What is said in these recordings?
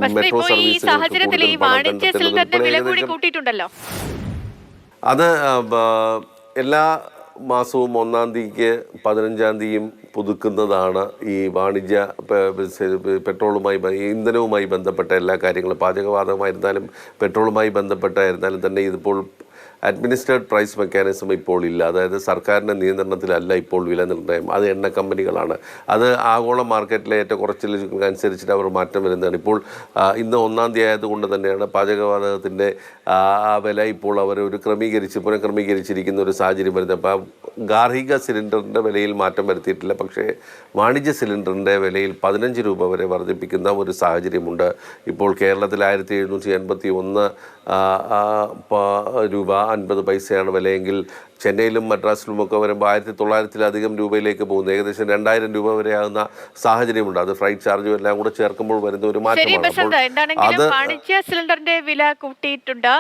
Metro സർവീസുകൾക്ക് കൂടുതൽ പണം കണ്ടെത്തുന്നത് അത് എല്ലാ മാസവും 1-ാം തീയതിക്ക് 15-ാം തീയതിയും പുതുക്കുന്നതാണ് ഈ വാണിജ്യ പെട്രോളുമായി ഇന്ധനവുമായി ബന്ധപ്പെട്ട എല്ലാ കാര്യങ്ങളും. പാചകവാതകമായിരുന്നാലും പെട്രോളുമായി ബന്ധപ്പെട്ടായിരുന്നാലും തന്നെ ഇതിപ്പോൾ അഡ്മിനിസ്ട്രേറ്റഡ് പ്രൈസ് മെക്കാനിസം ഇപ്പോൾ ഇല്ല. അതായത് സർക്കാരിൻ്റെ നിയന്ത്രണത്തിലല്ല ഇപ്പോൾ വില നിർണ്ണയം. അത് എണ്ണ കമ്പനികളാണ്. അത് ആഗോള മാർക്കറ്റിലെ ഏറ്റക്കുറച്ചിലനുസരിച്ചിട്ട് അവർ മാറ്റം വരുന്നതാണ്. ഇപ്പോൾ ഇന്ന് 1-ാം തീയതി ആയതുകൊണ്ട് തന്നെയാണ് പാചകവാതകത്തിൻ്റെ ആ വില ഇപ്പോൾ അവർ ഒരു പുനഃക്രമീകരിച്ചിരിക്കുന്ന ഒരു സാഹചര്യം വരുന്നത്. അപ്പോൾ ഗാർഹിക സിലിണ്ടറിൻ്റെ വിലയിൽ മാറ്റം വരുത്തിയിട്ടില്ല. പക്ഷേ വാണിജ്യ സിലിണ്ടറിൻ്റെ വിലയിൽ 15 രൂപ വരെ വർദ്ധിപ്പിക്കുന്ന ഒരു സാഹചര്യമുണ്ട്. ഇപ്പോൾ കേരളത്തിൽ 1781 രൂപ 50 പൈസയാണ് വിലയെങ്കിൽ ചെന്നൈയിലും മദ്രാസിലുമൊക്കെ വരുമ്പോൾ 1900-ലധികം രൂപയിലേക്ക് പോകുന്നു. ഏകദേശം 2000 രൂപ വരെ ആകുന്ന സാഹചര്യമുണ്ട്. അത് ഫ്രൈറ്റ് ചാർജും എല്ലാം കൂടെ ചേർക്കുമ്പോൾ വരുന്ന ഒരു മാറ്റമാണ്. വാണിജ്യ സിലിണ്ടറിന്റെ വില കൂട്ടിയിട്ടുണ്ട്.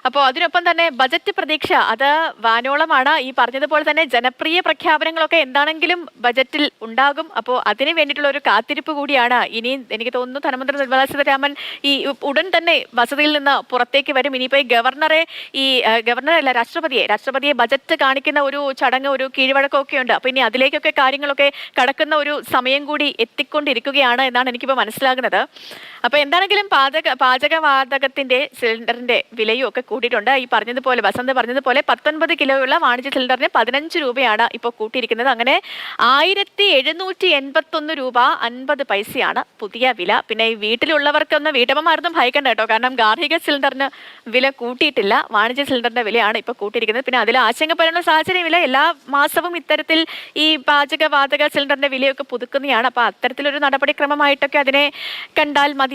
അപ്പോൾ അതിനൊപ്പം തന്നെ ബജറ്റ് പ്രതീക്ഷ അത് വാനോളമാണ്. ഈ പറഞ്ഞതുപോലെ തന്നെ ജനപ്രിയ പ്രഖ്യാപനങ്ങളൊക്കെ എന്താണെങ്കിലും ബജറ്റിൽ ഉണ്ടാകും. അപ്പോൾ അതിന് വേണ്ടിയിട്ടുള്ള ഒരു കാത്തിരിപ്പ് കൂടിയാണ്. ഇനി എനിക്ക് തോന്നുന്നു ധനമന്ത്രി നിർമ്മലാ സീതാരാമൻ ഈ ഉടൻ തന്നെ വസതിയിൽ നിന്ന് പുറത്തേക്ക് വരും. ഇനിയിപ്പോൾ ഈ ഗവർണറല്ല രാഷ്ട്രപതിയെ ബജറ്റ് കാണിക്കുന്ന ഒരു ചടങ്ങ്, ഒരു കീഴ്വഴക്കമൊക്കെ ഉണ്ട്. അപ്പൊ ഇനി അതിലേക്കൊക്കെ കാര്യങ്ങളൊക്കെ കടക്കുന്ന ഒരു സമയം കൂടി എത്തിക്കൊണ്ടിരിക്കുകയാണ് എന്നാണ് എനിക്കിപ്പോൾ മനസ്സിലാകുന്നത്. അപ്പൊ എന്താണെങ്കിലും പാചകവാതകത്തിന്റെ സിലിണ്ടറിന്റെ വിലയും ഒക്കെ കൂട്ടിയിട്ടുണ്ട്. ഈ പറഞ്ഞതുപോലെ വസന്ത് പറഞ്ഞതുപോലെ 19 കിലോയുള്ള വാണിജ്യ സിലിണ്ടറിന് 15 രൂപയാണ് ഇപ്പോൾ കൂട്ടിയിരിക്കുന്നത്. അങ്ങനെ 1781 രൂപ 50 പൈസയാണ് പുതിയ വില. പിന്നെ ഈ വീട്ടിലുള്ളവർക്കൊന്ന് വീട്ടമ്മമാരൊന്നും ഭയക്കണ്ട കേട്ടോ. കാരണം ഗാർഹിക സിലിണ്ടറിന് വില കൂട്ടിയിട്ടില്ല. വാണിജ്യ സിലിണ്ടറിന്റെ വിലയാണ് ഇപ്പോൾ കൂട്ടിയിരിക്കുന്നത്. പിന്നെ അതിൽ ആശങ്കപ്പെടേണ്ട സാഹചര്യമില്ല. എല്ലാ മാസവും ഇത്തരത്തിൽ ഈ പാചകവാതക സിലിണ്ടറിന്റെ വിലയൊക്കെ പുതുക്കുന്നതാണ്. അപ്പൊ അത്തരത്തിലൊരു നടപടിക്രമമായിട്ടൊക്കെ അതിനെ കണ്ടാൽ മതിയാവുക.